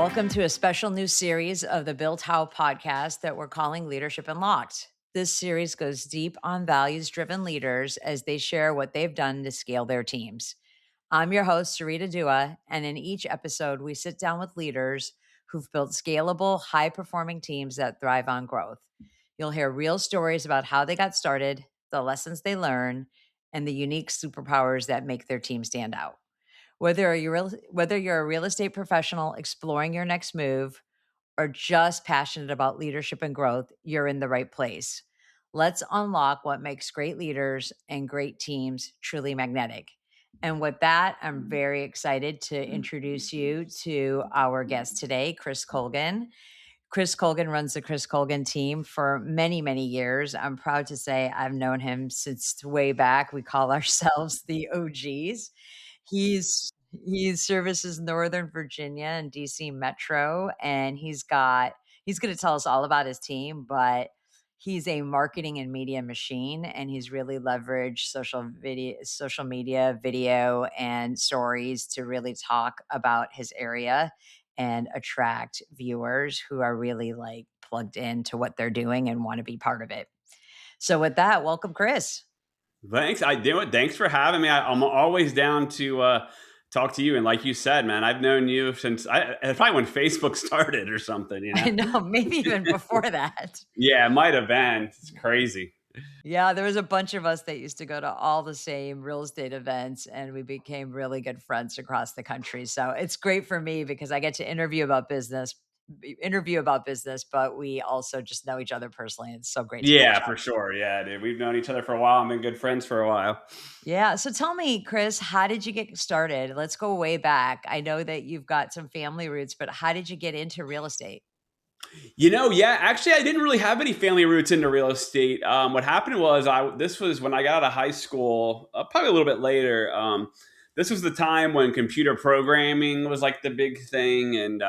Welcome to a special new series of the Built How podcast that we're calling Leadership Unlocked. This series goes deep on values driven leaders as they share what they've done to scale their teams. I'm your host, Sarita Dua, and in each episode, we sit down with leaders who've built scalable, high performing teams that thrive on growth. You'll hear real stories about how they got started, the lessons they learn, and the unique superpowers that make their team stand out. Whether you're a real estate professional exploring your next move or just passionate about leadership and growth, you're in the right place. Let's unlock what makes great leaders and great teams truly magnetic. And with that, I'm very excited to introduce you to our guest today, Chris Colgan. Chris Colgan runs the Chris Colgan team for many, many years. I'm proud to say I've known him since way back. We call ourselves the OGs. He services Northern Virginia and DC Metro, and he's going to tell us all about his team, but he's a marketing and media machine, and he's really leveraged social media, video, and stories to really talk about his area and attract viewers who are really like plugged into what they're doing and want to be part of it. So with that, welcome, Chris. Thanks. I do it. Thanks for having me. I'm always down to talk to you. And like you said, man, I've known you since probably when Facebook started or something. I know, maybe even before that. Yeah, it might have been. It's crazy. Yeah, there was a bunch of us that used to go to all the same real estate events, and we became really good friends across the country. So it's great for me because I get to interview about business, but we also just know each other personally. It's so great to Yeah, catch for up. sure. Yeah, dude. We've known each other for a while. I've been good friends for a while. Yeah. So tell me, Chris, how did you get started? Let's go way back. I know that you've got some family roots, but how did you get into real estate? Yeah, actually, I didn't really have any family roots into real estate. What happened was, this was when I got out of high school, probably a little bit later. This was the time when computer programming was like the big thing, and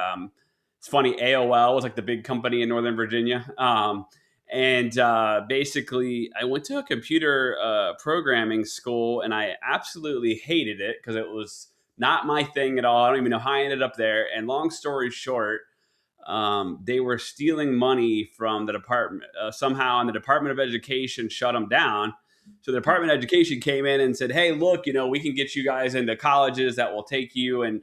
it's funny, AOL was like the big company in Northern Virginia. And basically, I went to a computer programming school, and I absolutely hated it because it was not my thing at all. I don't even know how I ended up there. And long story short, they were stealing money from the department somehow, and the Department of Education shut them down. So the Department of Education came in and said, "Hey, look, we can get you guys into colleges that will take you,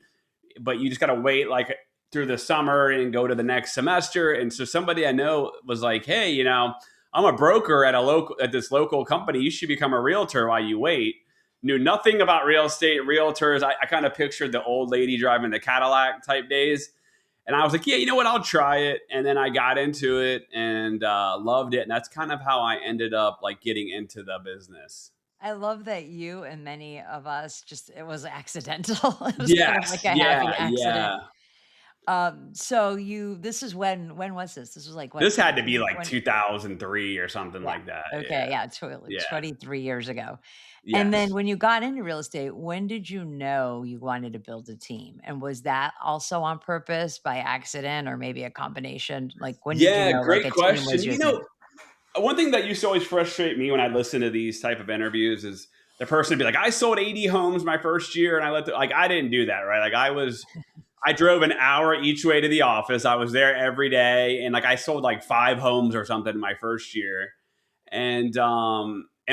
but you just got to wait like through the summer and go to the next semester." And so somebody I know was like, "Hey, I'm a broker at this local company. You should become a realtor while you wait." Knew nothing about real estate, realtors. I kind of pictured the old lady driving the Cadillac type days. And I was like, yeah, you know what? I'll try it. And then I got into it and loved it. And that's kind of how I ended up like getting into the business. I love that you and many of us it was accidental. It was kind of Yes. like a happy Yeah. accident. Yeah. This is when was this? This was like what, This had to be like 2020? 2003 or something Yeah. like that. Okay. Yeah. Yeah. Totally. Yeah. 23 years ago. And then Yes. when you got into real estate, when did you know you wanted to build a team? And was that also on purpose by accident or maybe a combination? Like when did you Yeah. know like Great a team question. was your thing? One thing that used to always frustrate me when I listen to these type of interviews is the person would be like, I sold 80 homes my first year. And I didn't do that, right? I drove an hour each way to the office. I was there every day, and like I sold like 5 homes or something in my first year. And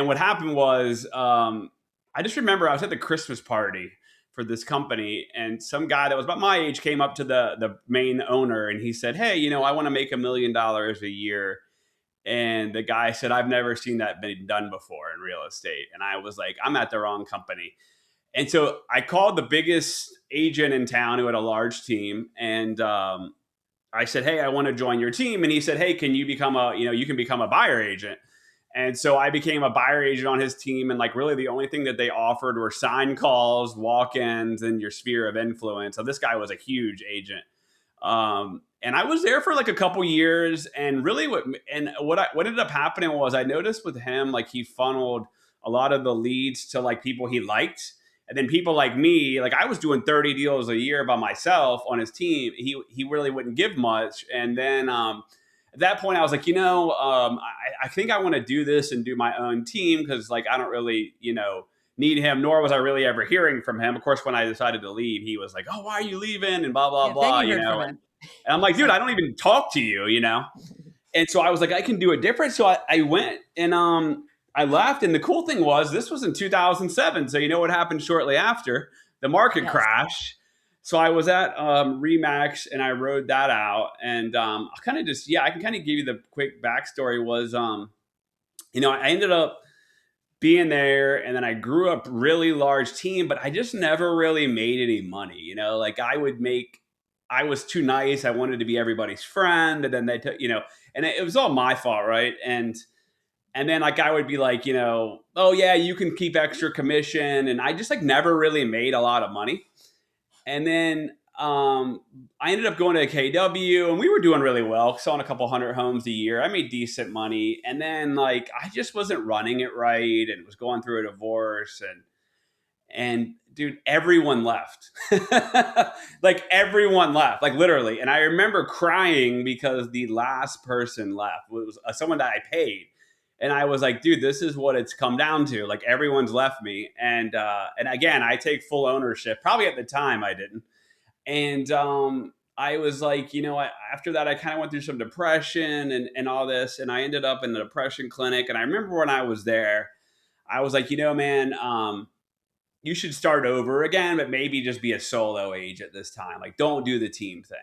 what happened was, I just remember I was at the Christmas party for this company, and some guy that was about my age came up to the main owner, and he said, "Hey, I want to make $1 million a year." And the guy said, "I've never seen that been done before in real estate." And I was like, "I'm at the wrong company." And so I called the biggest agent in town who had a large team, and I said, "Hey, I want to join your team." And he said, "Hey, can you you can become a buyer agent." And so I became a buyer agent on his team, and like really the only thing that they offered were sign calls, walk-ins, and your sphere of influence. So this guy was a huge agent. And I was there for like a couple years, and really what ended up happening was I noticed with him, like he funneled a lot of the leads to like people he liked. And then people like me, like I was doing 30 deals a year by myself on his team. He really wouldn't give much. And then at that point, I was like, I think I want to do this and do my own team because like I don't really, need him, nor was I really ever hearing from him. Of course, when I decided to leave, he was like, "Oh, why are you leaving?" and blah, blah, Yeah. Then blah, you heard from him. And I'm like, It's dude, like, I don't even talk to you, you know? And so I was like, I can do it different. So I went and I left. And the cool thing was, this was in 2007. So you know what happened shortly after? The market yes, crash. So I was at Remax and I rode that out. And I kind of just, yeah, I can kind of give you the quick backstory was, I ended up being there and then I grew up really large team, but I just never really made any money. Like I was too nice. I wanted to be everybody's friend. And then and it was all my fault. Right. And then like I would be like, oh yeah, you can keep extra commission. And I just like never really made a lot of money. And then I ended up going to KW and we were doing really well, selling a couple hundred homes a year. I made decent money. And then like I just wasn't running it right and was going through a divorce and dude, everyone left. Like everyone left, like literally. And I remember crying because the last person left was someone that I paid. And I was like, dude, this is what it's come down to. Like everyone's left me. And again, I take full ownership. Probably at the time I didn't. And I was like, after that, I kind of went through some depression and all this. And I ended up in the depression clinic. And I remember when I was there, I was like, man, you should start over again, but maybe just be a solo agent this time. Like, don't do the team thing.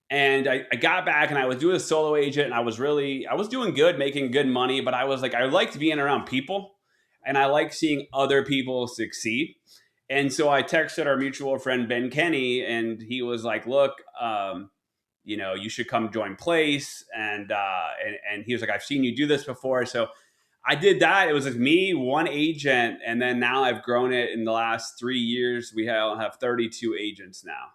And I got back and I was doing a solo agent and I was doing good, making good money, but I was like, I liked being around people and I like seeing other people succeed. And so I texted our mutual friend, Ben Kenny, and he was like, look, you should come join Place. And he was like, I've seen you do this before. So I did that. It was like me, one agent, and then now I've grown it in the last 3 years. We have 32 agents now.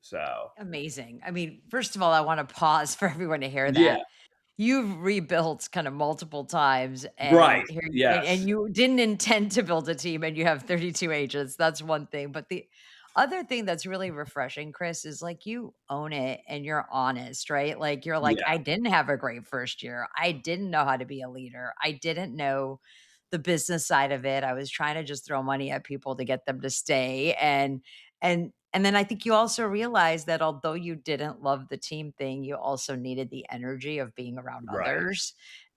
So amazing. I mean, first of all, I want to pause for everyone to hear yeah, that. You've rebuilt kind of multiple times and right. here and Yes. you didn't intend to build a team and you have 32 agents. That's one thing. But the other thing that's really refreshing, Chris, is like you own it and you're honest, right? Like you're like, Yeah. I didn't have a great first year. I didn't know how to be a leader. I didn't know the business side of it. I was trying to just throw money at people to get them to stay. And then I think you also realize that although you didn't love the team thing, you also needed the energy of being around Right. others.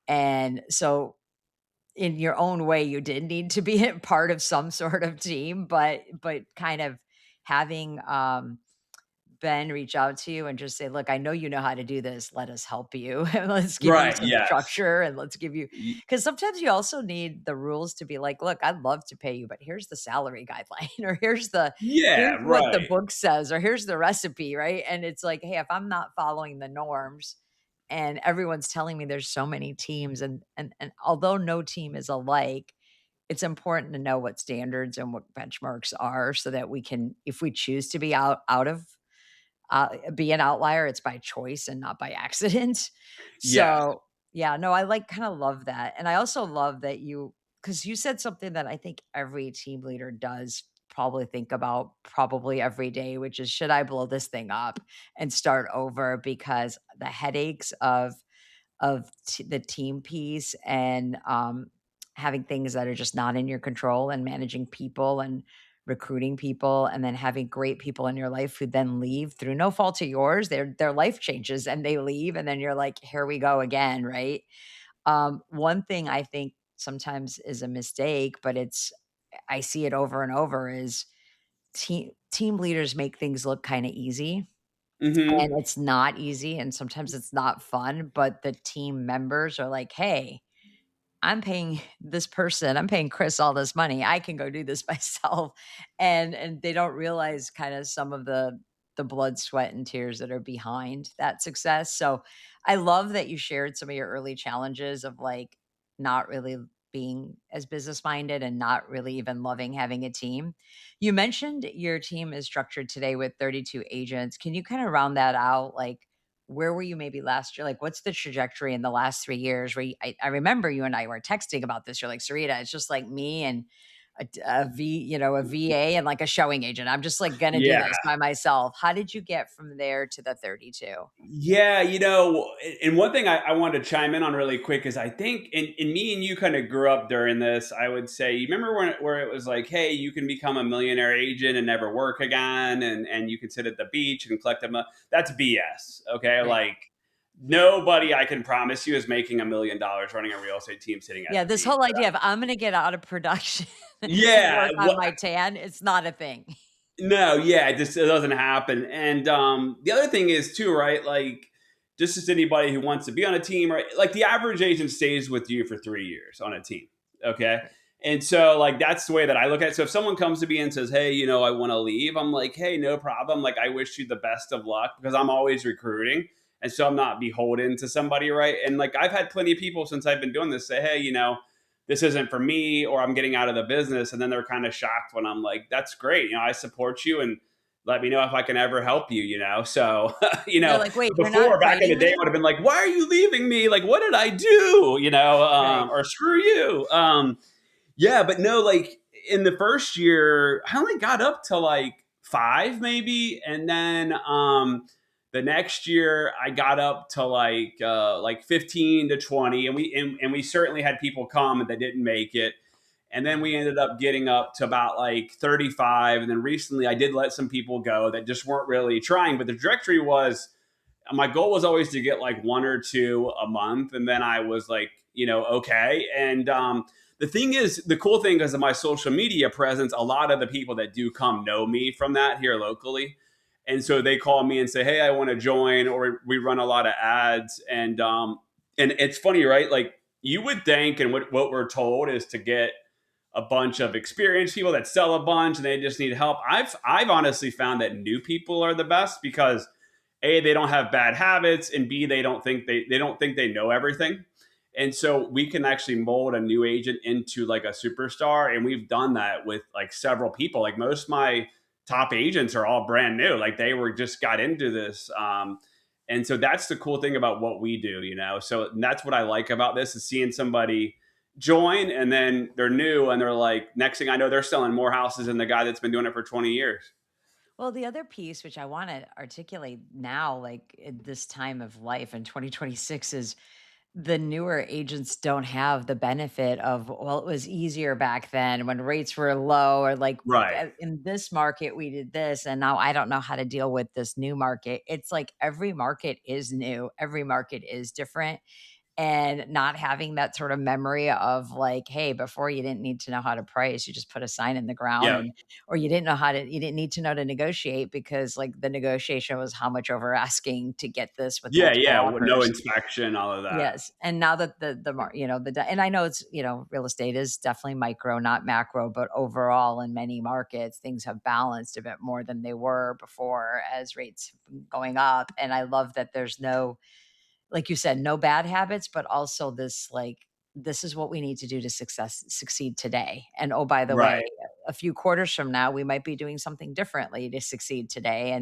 And so in your own way, you did need to be a part of some sort of team, but kind of having Ben reach out to you and just say, "Look, I know you know how to do this. Let us help you. And let's give you Right. some Yes. structure and let's give you." Y- Because sometimes you also need the rules to be like, "Look, I'd love to pay you, but here's the salary guideline, or here's Yeah. what the Right. book says, or here's the recipe," right? And it's like, "Hey, if I'm not following the norms and everyone's telling me there's so many teams and although no team is alike, it's important to know what standards and what benchmarks are so that we can, if we choose to be out of be an outlier, it's by choice and not by accident." Yes. So, yeah, no, I like kinda love that, and I also love that because you said something that I think every team leader does probably think about probably every day, which is, "Should I blow this thing up and start over?" Because the headaches of the team piece and having things that are just not in your control and managing people and recruiting people and then having great people in your life who then leave through no fault of yours. Their life changes and they leave and then you're like, here we go again, right? One thing I think sometimes is a mistake, but I see it over and over is team leaders make things look kind of easy, and Hmm. it's not easy and sometimes it's not fun, but the team members are like, "Hey, I'm paying Chris all this money. I can go do this myself." And they don't realize kind of some of the blood, sweat, and tears that are behind that success. So I love that you shared some of your early challenges of like not really being as business minded and not really even loving having a team. You mentioned your team is structured today with 32 agents. Can you kind of round that out? Like, where were you maybe last year? Like, what's the trajectory in the last 3 years where I remember you and I were texting about this. You're like, Sarita, it's just like me and a VA and like a showing agent. I'm just like going to do Yeah. this by myself. How did you get from there to the 32? Yeah, and one thing I wanted to chime in on really quick is I think, and me and you kind of grew up during this. I would say, you remember where it was like, hey, you can become a millionaire agent and never work again, and you can sit at the beach and collect them. That's BS. Okay, Right. like nobody I can promise you is making $1 million running a real estate team sitting at Yeah, the this beach. whole idea of I'm gonna get out of production and Yeah, work on my tan, it's not a thing. no, yeah, it doesn't happen. And the other thing is too, right? Like, just as anybody who wants to be on a team, right? Like the average agent stays with you for 3 years on a team. Okay. Right. And so like that's the way that I look at it. So if someone comes to me and says, hey, I want to leave, I'm like, hey, no problem. Like I wish you the best of luck because I'm always recruiting. And so I'm not beholden to somebody, right? And like I've had plenty of people since I've been doing this say, hey, this isn't for me or I'm getting out of the business. And then they're kind of shocked when I'm like, that's great. I support you and let me know if I can ever help you. So, They're like, "Wait, you're not before back in the fighting day, I me?" would have been like, why are you leaving me? Like, what did I do? Right. Or screw you. Yeah, but no, like in the first year, I only got up to like five maybe, and then the next year I got up to like 15 to 20, and we certainly had people come that didn't make it. And then Yeah. we ended up getting up to about like 35. And then recently I did let some people go that just weren't really trying. But the trajectory was my goal was always to get like one or two a month, and then I was like, okay. And the thing is, the cool thing is of my social media presence, a lot of the people that do come know me from that here locally, and so they call me and say, hey, I want to join, or we run a lot of ads. And it's funny, right? Like you would think, and what we're told is to get a bunch of experienced people that sell a bunch and they just need help. I've honestly found that new people are the best because A, they don't have bad habits, and B, they don't think they know everything. And so we can actually mold a new agent into like a superstar. And we've done that with like several people. Like most of my top agents are all brand new. Like they were just got into this. And so that's the cool thing about what we do. So that's what I like about this is seeing somebody join and then they're new and they're like, next thing I know, they're selling more houses than the guy that's been doing it for 20 years. Well, the other piece, which I wanna articulate now, like, at this time of life in 2026 is the newer agents don't have the benefit of, well, it was easier back then when rates were low or like Right. in this market we did this and now I don't know how to deal with this new market. It's like every market is new, every market is different and not having that sort of memory of like, hey, before you didn't need to know how to price, you just put a sign in the ground Yeah. and or you didn't need to know to negotiate because like the negotiation was how much over asking to get this with Yeah. multiple Yeah. No offers. inspection, all of that. Yes, and now that and I know it's, real estate is definitely micro, not macro, but overall in many markets, things have balanced a bit more than they were before as rates have been going up, and I love that there's no, like you said, no bad habits, but also this like this is what we need to do to succeed today. And oh, by the way, Right. a few quarters from now, we might be doing something differently to succeed today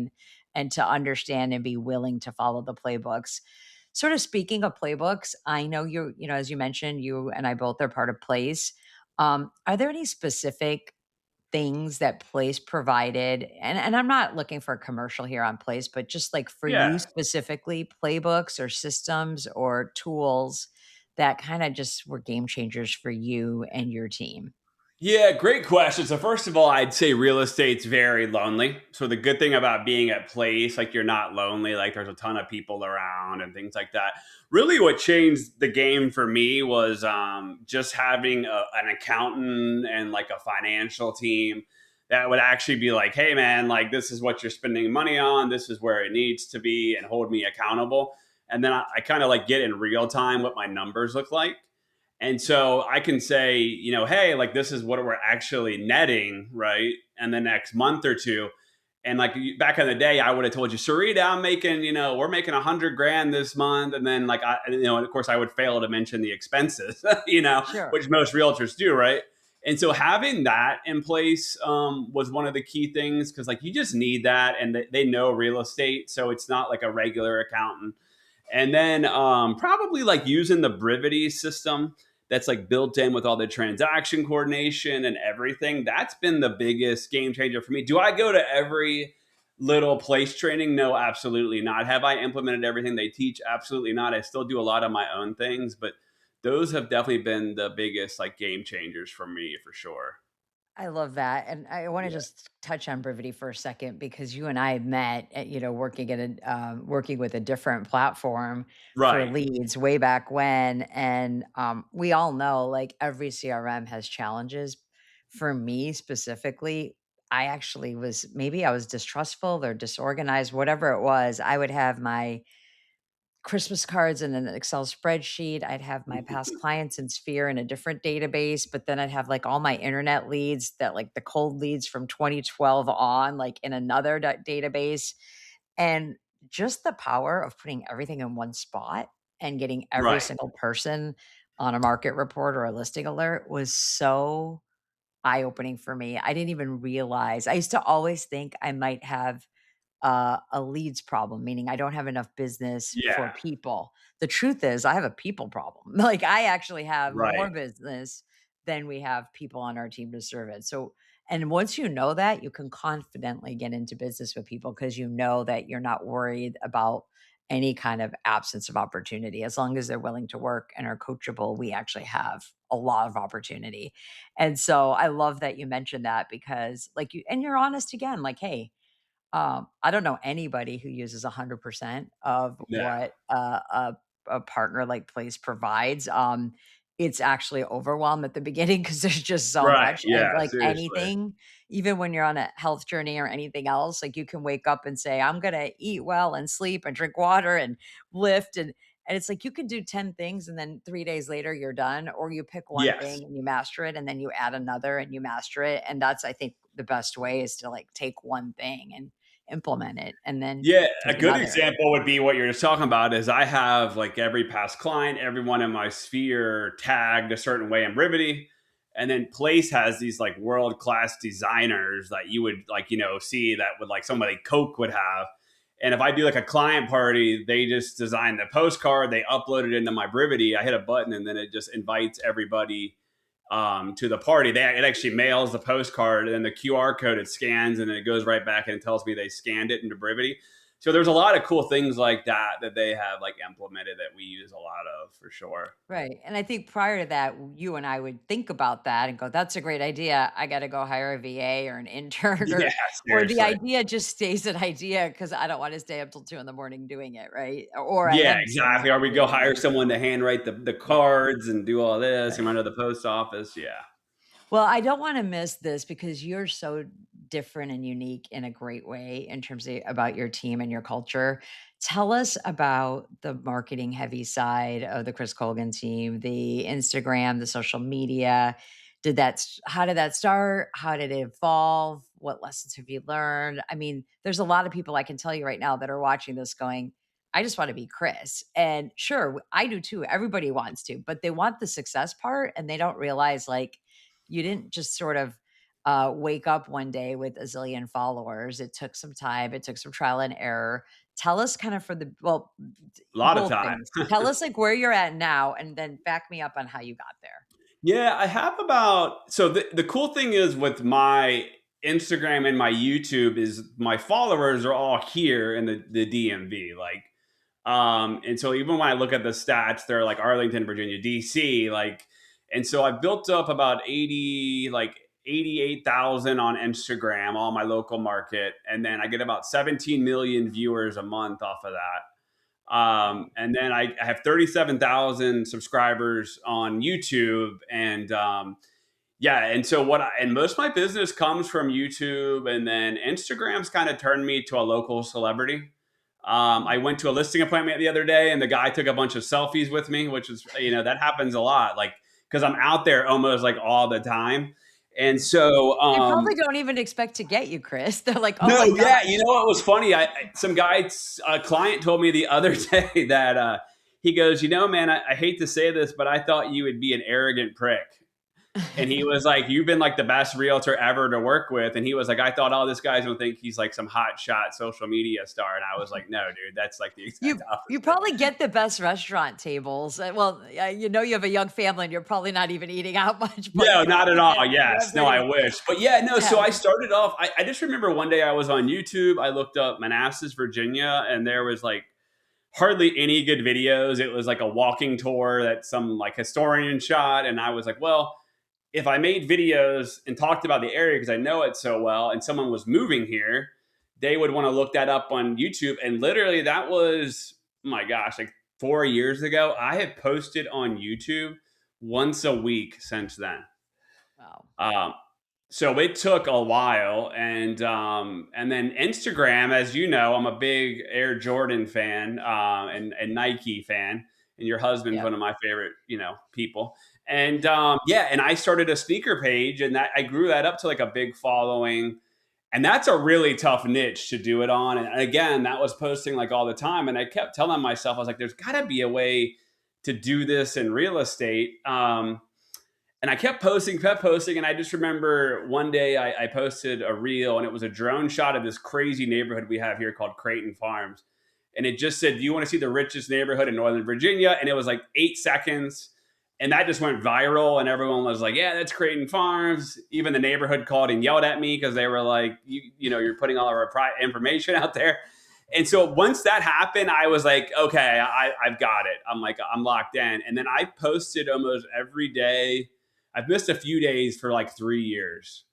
and to understand and be willing to follow the playbooks. Sort of speaking of playbooks, I know as you mentioned, you and I both are part of Place. Are there any specific things that Place provided, and I'm not looking for a commercial here on Place, but just like for you Yeah. specifically, playbooks or systems or tools that kinda just were game changers for you and your team? Yeah, great question. So first of all, I'd say real estate's very lonely. So the good thing about being at place, like you're not lonely, like there's a ton of people around and things like that. Really, what changed the game for me was just having an accountant and like a financial team that would actually be like, "Hey, man, like this is what you're spending money on. This is where it needs to be," and hold me accountable. And then I kind of like get in real time what my numbers look like. And so I can say, hey, like this is what we're actually netting, right? And the next month or two. And like back in the day, I would have told you, Sarita, I'm making, we're making 100 grand this month. And then and of course I would fail to mention the expenses, Sure. which most realtors do, right? And so having that in place was one of the key things because like you just need that and they know real estate. So it's not like a regular accountant. And then probably like using the Brivity system. that's like built in with all the transaction coordination and everything. That's been the biggest game changer for me. Do I go to every little place training? No, absolutely not. Have I implemented everything they teach? Absolutely not. I still do a lot of my own things, but those have definitely been the biggest like game changers for me for sure. I love that, and I wanna Yeah. just touch on Brivity for a second because you and I met at, working with a different platform for Right. leads way back when, and, we all know, like, every CRM has challenges. For me specifically, I was distrustful or disorganized, whatever it was. I would have my Christmas cards in an Excel spreadsheet. I'd have my past clients in Sphere in a different database, but then I'd have like all my internet leads that like the cold leads from 2012 on, like in another database. And just the power of putting everything in one spot and getting every Right. single person on a market report or a listing alert was so eye opening for me. I didn't even realize. I used to always think I might have a leads problem, meaning I don't have enough business for Yeah. people. The truth is, I have a people problem. Like, I actually have Right. more business than we have people on our team to serve it. So, and once you know that, you can confidently get into business with people because you know that you're not worried about any kind of absence of opportunity. As long as they're willing to work and are coachable, we actually have a lot of opportunity. And so I love that you mentioned that because, like, and you're honest again, like, hey, I don't know anybody who uses 100% of Yeah. what a partner like Place provides. It's actually overwhelmed at the beginning because there's just so Right. much. Yeah. And like Seriously. anything, even when you're on a health journey or anything else, like you can wake up and say, I'm gonna eat well and sleep and drink water and lift and it's like you can do 10 things and then 3 days later you're done, or you pick one Yes. thing and you master it and then you add another and you master it. And that's I think the best way is to like take one thing and implement it and then Yeah, a take good another. example would be what you're just talking about is I have like every past client, everyone in my sphere tagged a certain way in Brivity. And then Place has these like world class designers that you would like, see that would like somebody Coke would have. And if I do like a client party, they just design the postcard, they upload it into my Brivity. I hit a button and then it just invites everybody to the party. It actually mails the postcard and then the QR code it scans and then it goes right back and tells me they scanned it into Brivity. So there's a lot of cool things like that that they have like implemented that we use a lot of for sure. Right, and I think prior to that, you and I would think about that and go, "That's a great idea. I gotta go hire a VA or an intern," Yeah, or the seriously. idea just stays an idea because I don't wanna stay up till 2 in the morning doing it, right? Or I Yeah, am staying exactly. up Or we go doing hire it. someone to handwrite the cards and do all this and Right. run to the post office. Yeah. Well, I don't wanna miss this because you're so different and unique in a great way in terms of about your team and your culture. Tell us about the marketing heavy side of the Chris Colgan team, the Instagram, the social media. How did that start? How did it evolve? What lessons have you learned? I mean, there's a lot of people I can tell you right now that are watching this going, I just want to be Chris. And sure, I do too. Everybody wants to, but they want the success part and they don't realize like you didn't just sort of wake up one day with a zillion followers. It took some time. It took some trial and error. Tell us kind of A lot of both time. things. Tell us like where you're at now, and then back me up on how you got there. Yeah, I have about so the cool thing is with my Instagram and my YouTube is my followers are all here in the DMV. Like and so even when I look at the stats, they're like Arlington, Virginia, DC, like and so I built up about 88,000 on Instagram, all my local market, and then I get about 17 million viewers a month off of that. And then I have 37,000 subscribers on YouTube. And yeah, and so and most of my business comes from YouTube. And then Instagram's kind of turned me to a local celebrity. I went to a listing appointment the other day and the guy took a bunch of selfies with me, which is, that happens a lot. Like, because I'm out there almost like all the time. And so, They probably don't even expect to get you, Chris. They're like, "Oh no, my yeah, you gosh." know what was funny? Some guy, a client told me the other day that he goes, man, I hate to say this, but I thought you would be an arrogant prick. And he was like, "You've been like the best realtor ever to work with." And he was like, "I thought, oh, this guy's gonna think he's like some hot shot social media star." And I was like, "No, dude, that's like the exact You opposite." probably get the best restaurant tables. Well, you know you have a young family and you're probably not even eating out much, but No, you not at probably all. get Yes. No, I every wish. But yeah, no. So yeah. I started off, I just remember one day I was on YouTube. I looked up Manassas, Virginia, and there was like hardly any good videos. It was like a walking tour that some like historian shot. And I was like, well, if I made videos and talked about the area because I know it so well and someone was moving here, they would want to look that up on YouTube. And literally, that was, oh my gosh, like 4 years ago. I had posted on YouTube once a week since then. Wow. Um, so it took a while, and then Instagram, as you know, I'm a big Air Jordan fan, and Nike fan, and your husband's Yeah. one of my favorite, people. And yeah, and I started a sneaker page, and that I grew that up to like a big following, and that's a really tough niche to do it on. And again, that was posting like all the time, and I kept telling myself, I was like, "There's got to be a way to do this in real estate." And I kept posting, and I just remember one day I posted a reel, and it was a drone shot of this crazy neighborhood we have here called Creighton Farms, and it just said, "Do you want to see the richest neighborhood in Northern Virginia?" And it was like 8 seconds, and that just went viral, and everyone was like, "Yeah, that's Creighton Farms." Even the neighborhood called and yelled at me because they were like, You're putting all of our information out there." And so once that happened, I was like, "Okay, I've got it." I'm like, I'm locked in, and then I posted almost every day. I've missed a few days for like 3 years.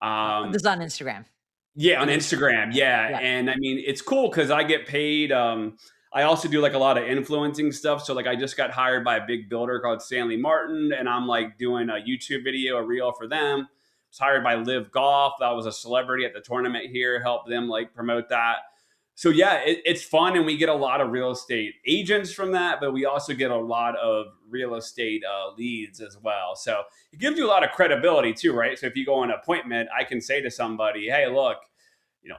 This Um, is on Instagram. yeah, on On Instagram. Instagram. Yeah. Yeah. And I mean, it's cool because I get paid. I also do like a lot of influencing stuff. So, like, I just got hired by a big builder called Stanley Martin, and I'm like doing a YouTube video, a reel for them. I was hired by Live Golf. That was a celebrity at the tournament here, help them like promote that. So yeah, it's fun, and we get a lot of real estate agents from that, but we also get a lot of real estate leads as well. So it gives you a lot of credibility too, right? So if you go on an appointment, I can say to somebody, "Hey, look,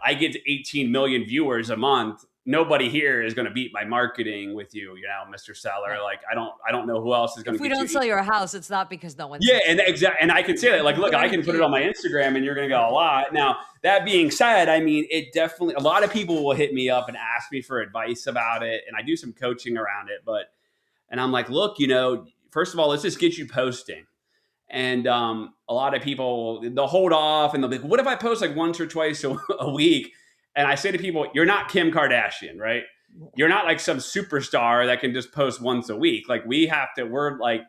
I get to 18 million viewers a month. Nobody here is going to beat my marketing with you, Mr. Seller. Right. Like, I don't know who else is going If to we get don't you." sell your house, it's not because no one's Yeah, and interested. and I can say that, like, look, I can put it Guaranteed. on my Instagram, and you're going to get a lot. Now, that being said, I mean, it definitely, a lot of people will hit me up and ask me for advice about it, and I do some coaching around it. And I'm like, look, first of all, let's just get you posting. And a lot of people, they'll hold off, and they'll be like, "What if I post like once or twice a week?" And I say to people, "You're not Kim Kardashian, right? You're not like some superstar that can just post once a week. Like, we're like,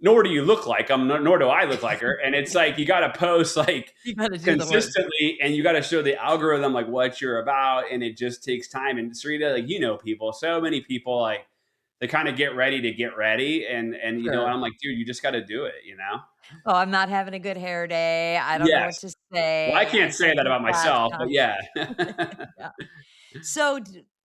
nor do you look like them, nor do I look like her." And it's like, you got to post like You gotta do the work. consistently, and you got to show the algorithm like what you're about. And it just takes time. And Sarita, like, people, so many people, like, they kind of get ready to get ready. And Sure. I'm like, dude, you just got to do it. "Oh, I'm not having a good hair day. I don't know what Yes. to Well, I say. I can't say can't that get about past myself, but yeah. Yeah. So,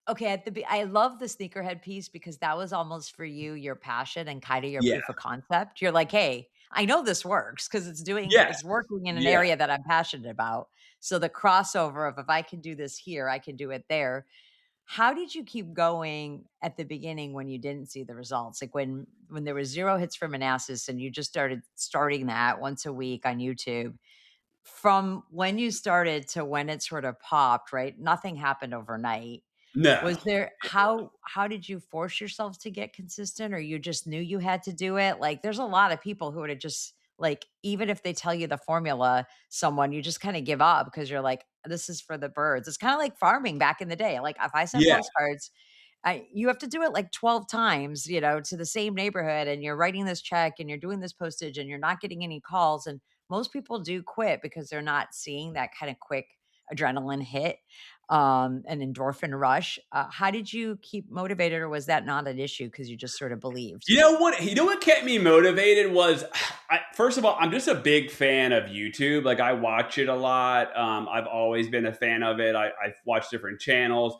okay, I love the sneakerhead piece because that was almost for you your passion and kind of your Yeah. proof of concept. You're like, hey, I know this works because Yes. it's working in an Yeah. area that I'm passionate about. So the crossover of if I can do this here, I can do it there. How did you keep going at the beginning when you didn't see the results? Like when there was zero hits for Manassas and you just starting that once a week on YouTube, from when you started to when it sort of popped, right? Nothing happened overnight. No. Was there how did you force yourself to get consistent, or you just knew you had to do it? Like, there's a lot of people who would have just like, even if they tell you the formula, someone, you just kinda give up because you're like, "This is for the birds." It's kinda like farming back in the day. Like, if I send Yeah. postcards, you have to do it like 12 times, to the same neighborhood, and you're writing this check and you're doing this postage and you're not getting any calls. And most people do quit because they're not seeing that kind of quick adrenaline hit, an endorphin rush. How did you keep motivated, or was that not an issue because you just sort of believed? You know what kept me motivated was, first of all, I'm just a big fan of YouTube. Like, I watch it a lot. I've always been a fan of it. I've watched different channels.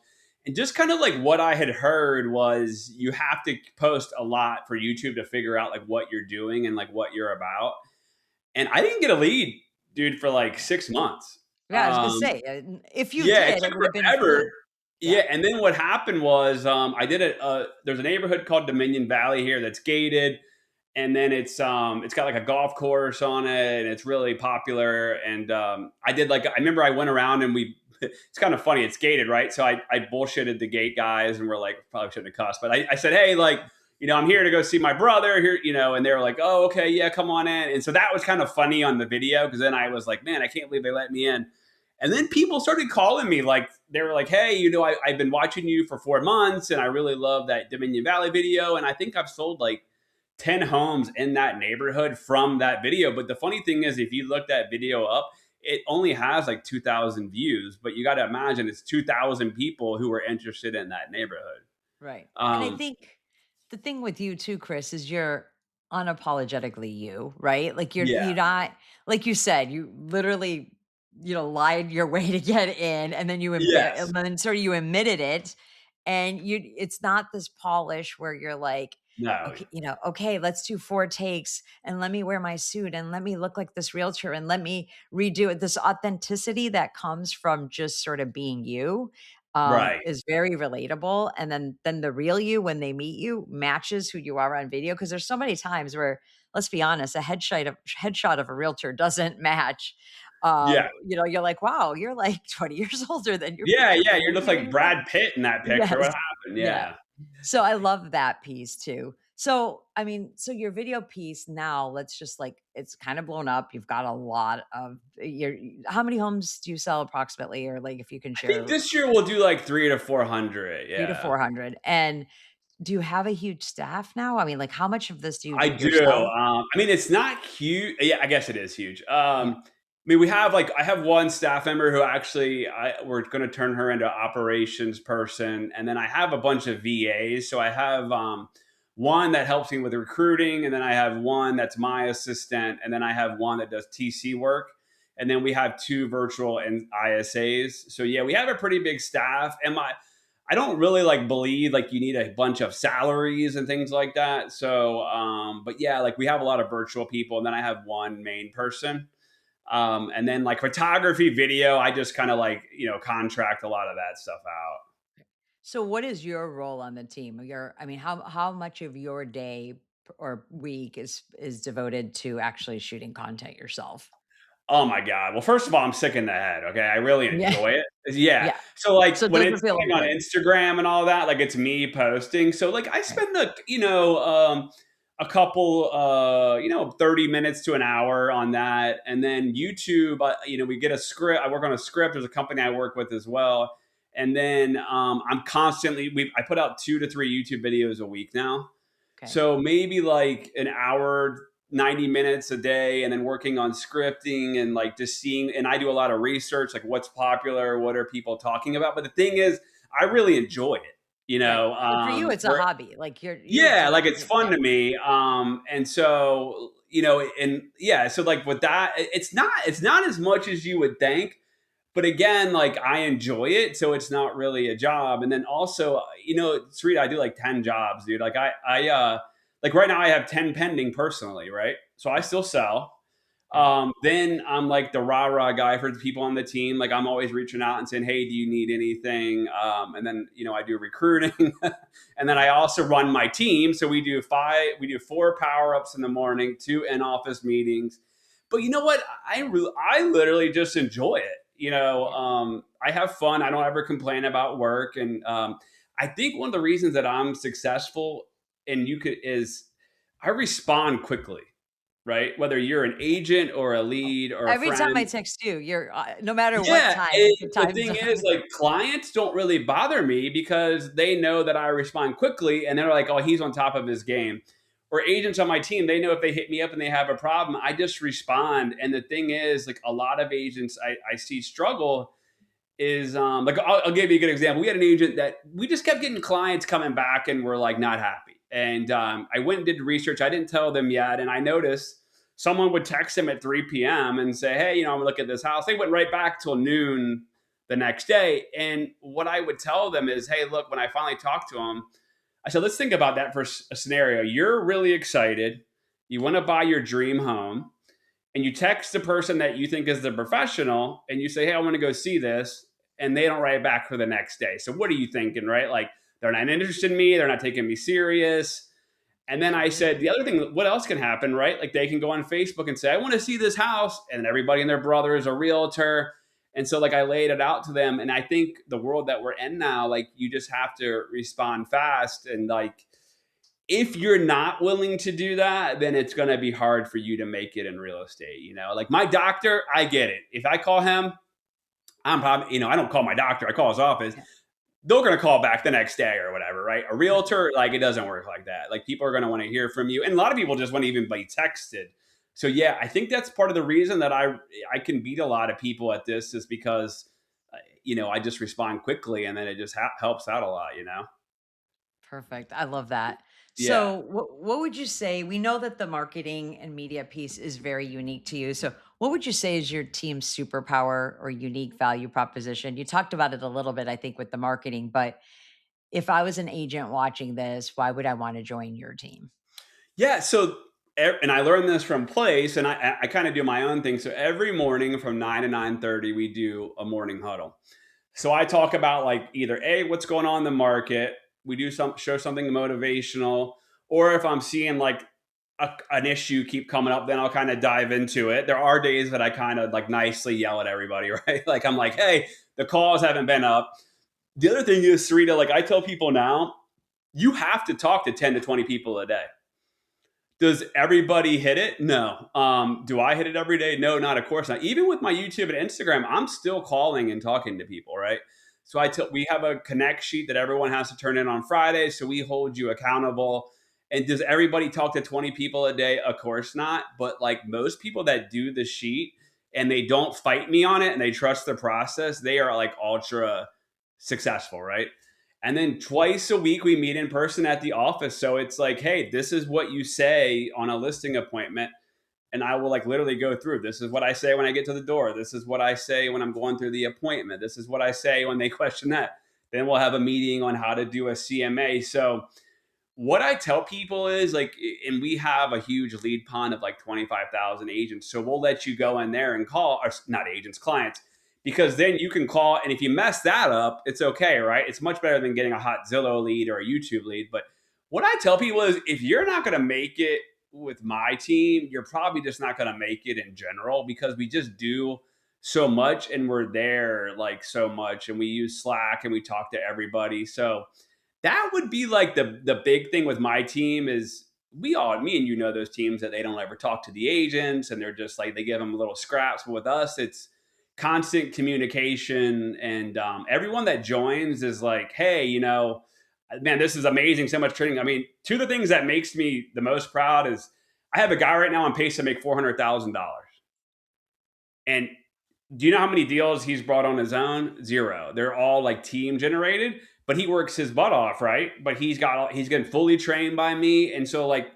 And just kind of like what I had heard was you have to post a lot for YouTube to figure out like what you're doing and like what you're about. And I didn't get a lead, dude, for like 6 months. Yeah, I was gonna Um, say, if you yeah, it did, it took would have been a forever. fluke. Yeah, Yeah. and then what happened was, I did it. There's a neighborhood called Dominion Valley here that's gated, and then it's got like a golf course on it, and it's really popular. And I did like I remember I went around and we. It's kind of funny. It's gated, right? So I bullshitted the gate guys, and we're like, probably shouldn't have cussed, but I said, hey, like, I'm here to go see my brother here, and they were like, oh, okay, yeah, come on in. And so that was kind of funny on the video because then I was like, man, I can't believe they let me in. And then people started calling me like they were like, hey, I've been watching you for 4 months, and I really love that Dominion Valley video, and I think I've sold like 10 homes in that neighborhood from that video. But the funny thing is, if you look that video up, it only has like 2,000 views, but you got to imagine it's 2,000 people who were interested in that neighborhood. Right. And I Um, think the thing with you too, Chris, is you're unapologetically you, right? Like you're yeah, not, like you said, you literally, lied your way to get in, and then yes, and then sort of you admitted it. And it's not this polish where you're like, no, okay, okay, let's do 4 takes, and let me wear my suit, and let me look like this realtor, and let me redo it. This authenticity that comes from just sort of being you, right, is very relatable. And then the real you, when they meet you, matches who you are on video. Because there's so many times where, let's be honest, a headshot of a realtor doesn't match. yeah, You're like, wow, you're like 20 years older than your yeah, picture yeah. You look posted, and like you're like, Brad Pitt in that picture. What yes, happened? yeah. Yeah. So I love that piece too. So, I mean, so your video piece now, let's just like, it's kind of blown up. You've got a lot of your, how many homes do you sell approximately? Or like, if you can I think share, this year we'll do like 300 to 400. three to Yeah. 400. And do you have a huge staff now? I mean, like, how much of this do you I do do. yourself? I mean, it's not huge. Yeah, I guess it is huge. Yeah. I mean, we have like I have one staff member who actually we're going to turn her into operations person, and then I have a bunch of VAs. So I have one that helps me with recruiting, and then I have one that's my assistant, and then I have one that does TC work, and then we have two virtual and ISAs. So yeah, we have a pretty big staff, and my I don't really like believe like you need a bunch of salaries and things like that. So, but yeah, like we have a lot of virtual people, and then I have one main person, and then like photography, video, I just kind of like contract a lot of that stuff out. So what is your role on the team? I mean, how much of your day or week is devoted to actually shooting content yourself? Oh my god! Well, first of all, I'm sick in the head. Okay, I really Yeah. enjoy it. Yeah. Yeah. So like So it when doesn't it's feel going on like, Instagram and all that, like it's me posting. So like I right. spend a couple 30 minutes to an hour on that, and then YouTube. We get a script. I work on a script. There's a company I work with as well, and then I'm constantly. I put out 2 to 3 YouTube videos a week now. Okay. So maybe like an hour, 90 minutes a day, and then working on scripting and like just seeing. And I do a lot of research, like what's popular, what are people talking about. But the thing is, I really enjoy it. Right. So for you, it's a Where hobby. Like you're yeah, like doing it's it. fun Yeah. to me. And so and yeah, so like with that, it's not as much as you would think, but again, like I enjoy it, so it's not really a job. And then also, Sweet, I do like 10 jobs, dude. Like like right now I have 10 pending personally, right? So I Right. still sell. Okay. Then I'm like the rah rah guy for the people on the team. Like I'm always reaching out and saying, "Hey, do you need anything?" And then I do recruiting, and then I also run my team. So we do 4 power ups in the morning, 2 in-office meetings. But you know what? I literally just enjoy it. Yeah. I have fun. I don't ever complain about work, and I think one of the reasons that I'm successful and you could is I respond quickly, right? Whether you're an agent or a Oh, lead or a every time I friend. text you, you're no matter what Yeah, time, and it's a the time thing is, zone. like, clients don't really bother me because they know that I respond quickly, and they're like, "Oh, he's on top of his game." Or agents on my team, they know if they hit me up and they have a problem, I just respond. And the thing is, like, a lot of agents I see struggle is like I'll give you a good example. We had an agent that we just kept getting clients coming back and we're like not happy. And I went and did research. I didn't tell them yet, and I noticed someone would text him at 3 p.m. and say, "Hey, I'm gonna look at this house." They went right back till noon the next day. And what I would tell them is, "Hey, look, when I finally talked to him, I said, let's think about that for a scenario. You're really excited. You want to buy your dream home and you text the person that you think is the professional and you say, "Hey, I want to go see this," and they don't write back for the next day. So what are you thinking, right? Like they're not interested in me, they're not taking me serious. And then I said, the other thing, what else can happen, right? Like they can go on Facebook and say, I want to see this house. And everybody and their brother is a realtor. And so like I laid it out to them. And I think the world that we're in now, like you just have to respond fast. And like, if you're not willing to do that, then it's going to be hard for you to make it in real estate. Like my doctor, I get it. If I call him, I'm probably, I don't call my doctor, I call his office. Yeah. They're going to call back the next day or whatever, right? A Right. realtor, like it doesn't work like that. Like people are going to want to hear from you. And a lot of people just want to even be texted. So yeah, I think that's part of the reason that I can beat a lot of people at this is because, I just respond quickly and then it just helps out a lot. Perfect. I love that. Yeah. So, what would you say? We know that the marketing and media piece is very unique to you. So, what would you say is your team's superpower or unique value proposition? You talked about it a little bit, I think, with the marketing, but if I was an agent watching this, why would I want to join your team? Yeah. So, and I learned this from Place, and I kind of do my own thing. So every morning from 9 to 9:30, we do a morning huddle. So I talk about like either what's going on in the market. We do show something motivational, or if I'm seeing like an issue keep coming up, then I'll kind of dive into it. There are days that I kind of like nicely yell at everybody, right? Like I'm like, hey, the calls haven't been up. The other thing is, Sarita, like I tell people now, you have to talk to 10 to 20 people a day. Does everybody hit it? No. Do I hit it every day? No, not of course not. Even with my YouTube and Instagram, I'm still calling and talking to people, right? So we have a connect sheet that everyone has to turn in on Friday. So we hold you accountable. And does everybody talk to 20 people a day? Of course not. But like most people that do the sheet and they don't fight me on it and they trust the process, they are like ultra successful, right? And then twice a week, we meet in person at the office. So it's like, hey, this is what you say on a listing appointment. And I will like literally go through. This is what I say when I get to the door. This is what I say when I'm going through the appointment. This is what I say when they question that. Then we'll have a meeting on how to do a CMA. So what I tell people is like, and we have a huge lead pond of like 25,000 agents. So we'll let you go in there and call, or not agents, clients, because then you can call. And if you mess that up, it's okay, right? It's much better than getting a hot Zillow lead or a YouTube lead. But what I tell people is if you're not going to make it with my team, you're probably just not going to make it in general because we just do so much and we're there like so much and we use Slack and we talk to everybody. So, that would be like the big thing with my team is me and you know those teams that they don't ever talk to the agents and they're just like they give them little scraps. But with us, it's constant communication, and everyone that joins is like, hey, man, this is amazing, so much training. I mean, two of the things that makes me the most proud is I have a guy right now on pace to make $400,000, and do you know how many deals he's brought on his own? Zero. They're all like team generated, but he works his butt off, right? But he's getting fully trained by me, and so like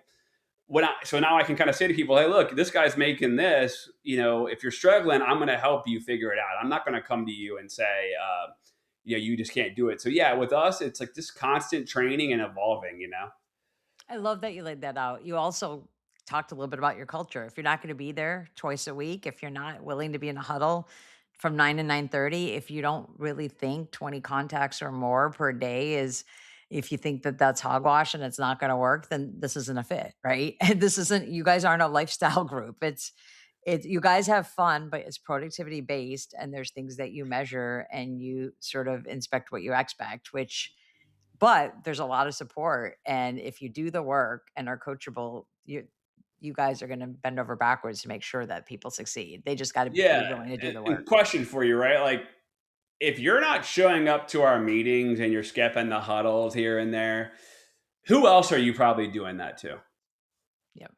so now I can kind of say to people, hey, look, this guy's making this. If you're struggling, I'm going to help you figure it out. I'm not going to come to you and say, you just can't do it. So yeah, with us, it's like this constant training and evolving. I love that you laid that out. You also talked a little bit about your culture. If you're not going to be there twice a week, if you're not willing to be in a huddle from 9 to 9:30, if you don't really think 20 contacts or more per day is if you think that that's hogwash and it's not going to work, then this isn't a fit, right? And this isn't you guys aren't a lifestyle group. It's you guys have fun, but it's productivity based and there's things that you measure and you sort of inspect what you expect, which but there's a lot of support, and if you do the work and are coachable, you guys are gonna bend over backwards to make sure that people succeed. They just gotta be Yeah. willing to do And, the and work. question for you, right? Like, if you're not showing up to our meetings and you're skipping the huddles here and there, who else are you probably doing that to? Yep.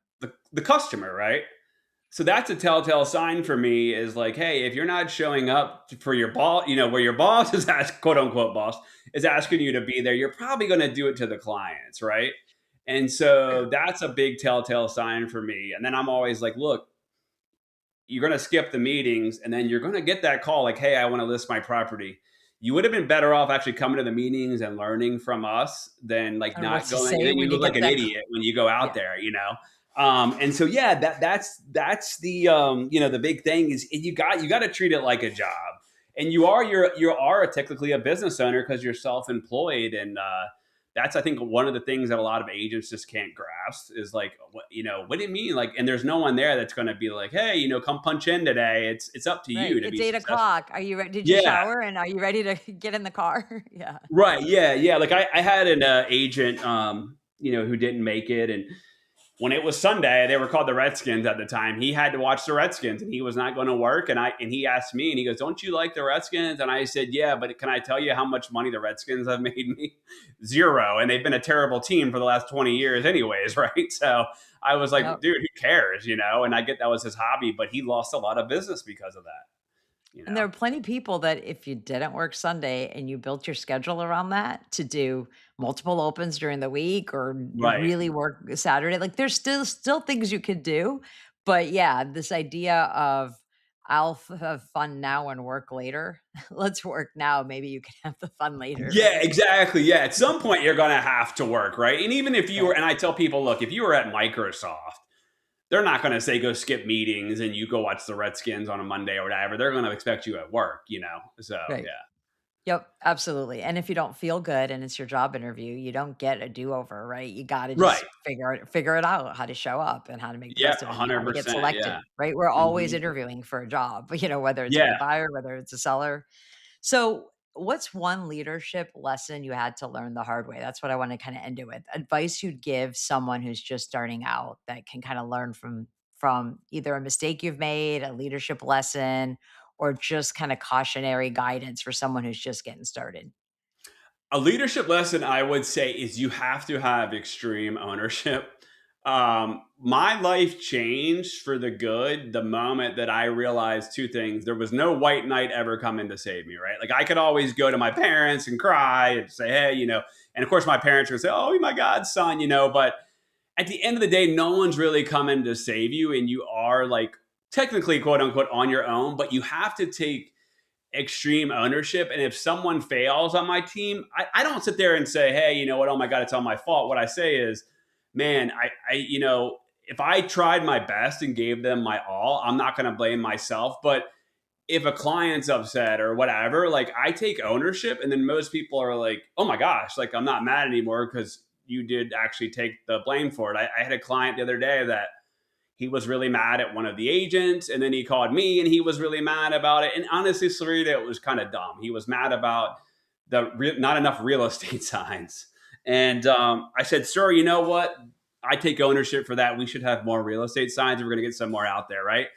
The customer, right? So that's a telltale sign for me is like, hey, if you're not showing up for your boss, where your boss is quote unquote boss is asking you to be there, you're probably going to do it to the clients, right? And so that's a big telltale sign for me. And then I'm always like, look, you're going to skip the meetings and then you're going to get that call like, hey, I want to list my property. You would have been better off actually coming to the meetings and learning from us than like And what not to going. And say then you when you look like get an that idiot when you go out yeah. there. And so yeah, that's the the big thing is you got to treat it like a job. And you are technically a business owner because you're self-employed, and that's, I think, one of the things that a lot of agents just can't grasp is like, what do you mean? Like, and there's no one there that's going to be like, hey, come punch in today. It's up to Right, you to it's be 8 o'clock. successful. Are you ready? Did you Yeah. shower, and are you ready to get in the car? Yeah. Right. Yeah. Yeah. Like I had an agent, who didn't make it. And when it was Sunday, they were called the Redskins at the time. He had to watch the Redskins, and he was not going to work. And he asked me, and he goes, "Don't you like the Redskins?" And I said, "Yeah, but can I tell you how much money the Redskins have made me? Zero, and they've been a terrible team for the last 20 years, anyways, right?" So I was like, Yep. "Dude, who cares?" And I get that was his hobby, but he lost a lot of business because of that. You And there know, are plenty of people that if you didn't work Sunday and you built your schedule around that to do multiple opens during the week or right? really work Saturday, like there's still things you could do. But yeah, this idea of have fun now and work later. Let's work now. Maybe you can have the fun later, Yeah, right? exactly. Yeah, at some point you're gonna have to work, right? And even if you were, Right. and I tell people, look, if you were at Microsoft, they're not going to say go skip meetings and you go watch the Redskins on a Monday or whatever. They're going to expect you at work. So Right. yeah, Yep, absolutely, and if you don't feel good and it's your job interview, you don't get a do-over, right? You gotta right. just figure it out, how to show up and how to make the Yeah, best of it and how to get 100%. Yeah. selected, right? We're always Hmm. interviewing for a job, whether it's with a Yeah. buyer, whether it's a seller. So, what's one leadership lesson you had to learn the hard way? That's what I wanna kinda end it with. Advice you'd give someone who's just starting out that can kinda learn from either a mistake you've made, a leadership lesson, or just kinda cautionary guidance for someone who's just getting started. A leadership lesson I would say is you have to have extreme ownership. My life changed for the good the moment that I realized two things. There was no white knight ever coming to save me, right? Like I could always go to my parents and cry and say, hey. And of course my parents would say, oh my God, son. But at the end of the day, no one's really coming to save you. And you are like technically, quote unquote, on your own, but you have to take extreme ownership. And if someone fails on my team, I don't sit there and say, hey, you know what? Oh my God, it's all my fault. What I say is, man, if I tried my best and gave them my all, I'm not going to blame myself. But if a client's upset or whatever, like I take ownership. And then most people are like, oh my gosh, like I'm not mad anymore because you did actually take the blame for it. I had a client the other day that he was really mad at one of the agents, and then he called me and he was really mad about it. And honestly, Sarita, it was kind of dumb. He was mad about not enough real estate signs. And I said, sir, you know what? I take ownership for that. We should have more real estate signs. We're going to get some more out there, right?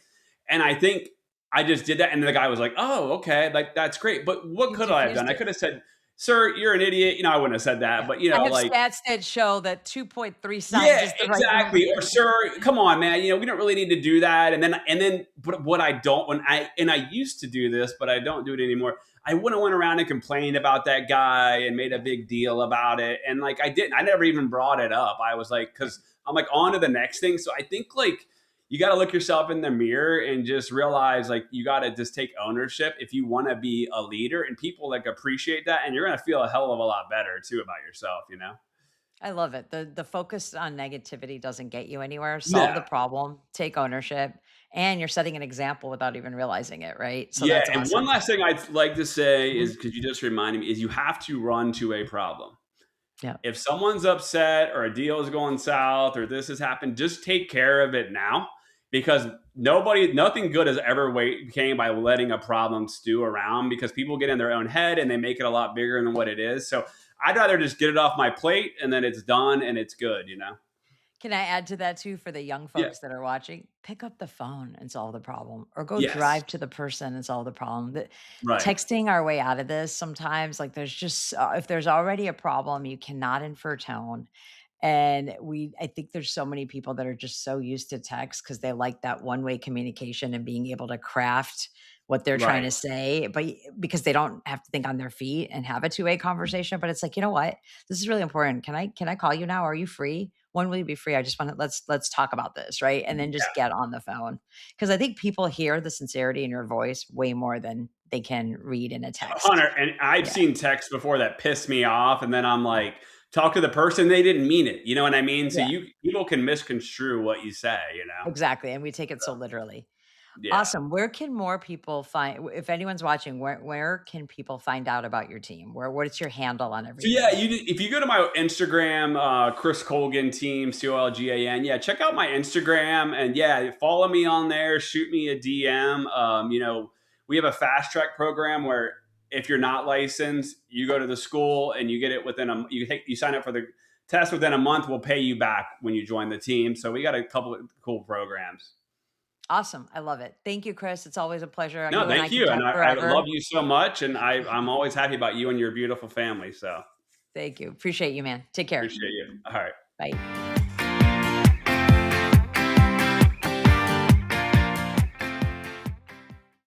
And I think I just did that. And the guy was like, oh, okay. Like, that's great. But what You could I have done? diffused I it. could have said, sir, you're an idiot. I wouldn't have said that. Yeah. But, I have like, stats that show that 2.3 signs yeah, is the right exactly. number. Or sir, come on, man. We don't really need to do that. But what I don't when I used to do this, but I don't do it anymore. I wouldn't went around and complained about that guy and made a Yeah. big deal about it. And like I didn't. I never even brought it up. I was like, because I'm like on to the next thing. So I think like you got to look yourself in the mirror and just realize like you got to just take ownership if you want to be a leader, and people like appreciate that, and you're gonna feel a hell of a lot better too about yourself. I love it. The focus on negativity doesn't get you anywhere. No. Solve the problem, take ownership, and you're setting an example without even realizing it, right? So Yeah, that's and one awesome. last thing I'd like to say Mhm. is because you just reminded me is you have to run to a problem. Yeah. If someone's upset or a deal is going south or this has happened, just take care of it now because nothing good has ever came by letting a problem stew around because people get in their own head and they make it a lot bigger than what it is. So I'd rather just get it off my plate and then it's done and it's good. Can I add to that too for the young Yeah. folks that are watching? Pick up the phone and solve the problem, or go Yes. drive to the person and solve the problem. Right. Texting our way out of this sometimes, like there's just if there's already a problem, you cannot infer tone. And I think there's so many people that are just so used to text because they like that one-way communication and being able to craft what they're trying Right. to say, but because they don't have to think on their feet and have a two-way conversation. But it's like, you know what? This is really important. Can I call you now? Are you free? When will you be free? I just want to let's talk about this, right? And then just get on the phone. Because I think people hear the sincerity in your voice way more than they can read in a text. Hunter, and I've Yeah, seen texts before that piss me off, and then I'm like, talk to the person, they didn't mean it. You know what I mean? So yeah. people can misconstrue what you say. Exactly, and we take it so literally. Yeah. Awesome. Where can more people find if anyone's watching, where can people find out about your team? What's your handle on So yeah, everything? if you go to my Instagram, Chris Colgan team, Colgan, yeah, check out my Instagram and yeah, follow me on there. Shoot me a DM. We have a fast track program where if you're not licensed, you go to the school and you get it within you sign up for the test within a month. We'll pay you back when you join the team. So we got a couple of cool programs. Awesome. I love it. Thank you, Chris. It's always a pleasure. No, You and I thank can you, and talk I forever. love you so much, and I'm always happy about you and your beautiful family. So Thank you. Appreciate you, man. Take care. appreciate you. All right. Bye.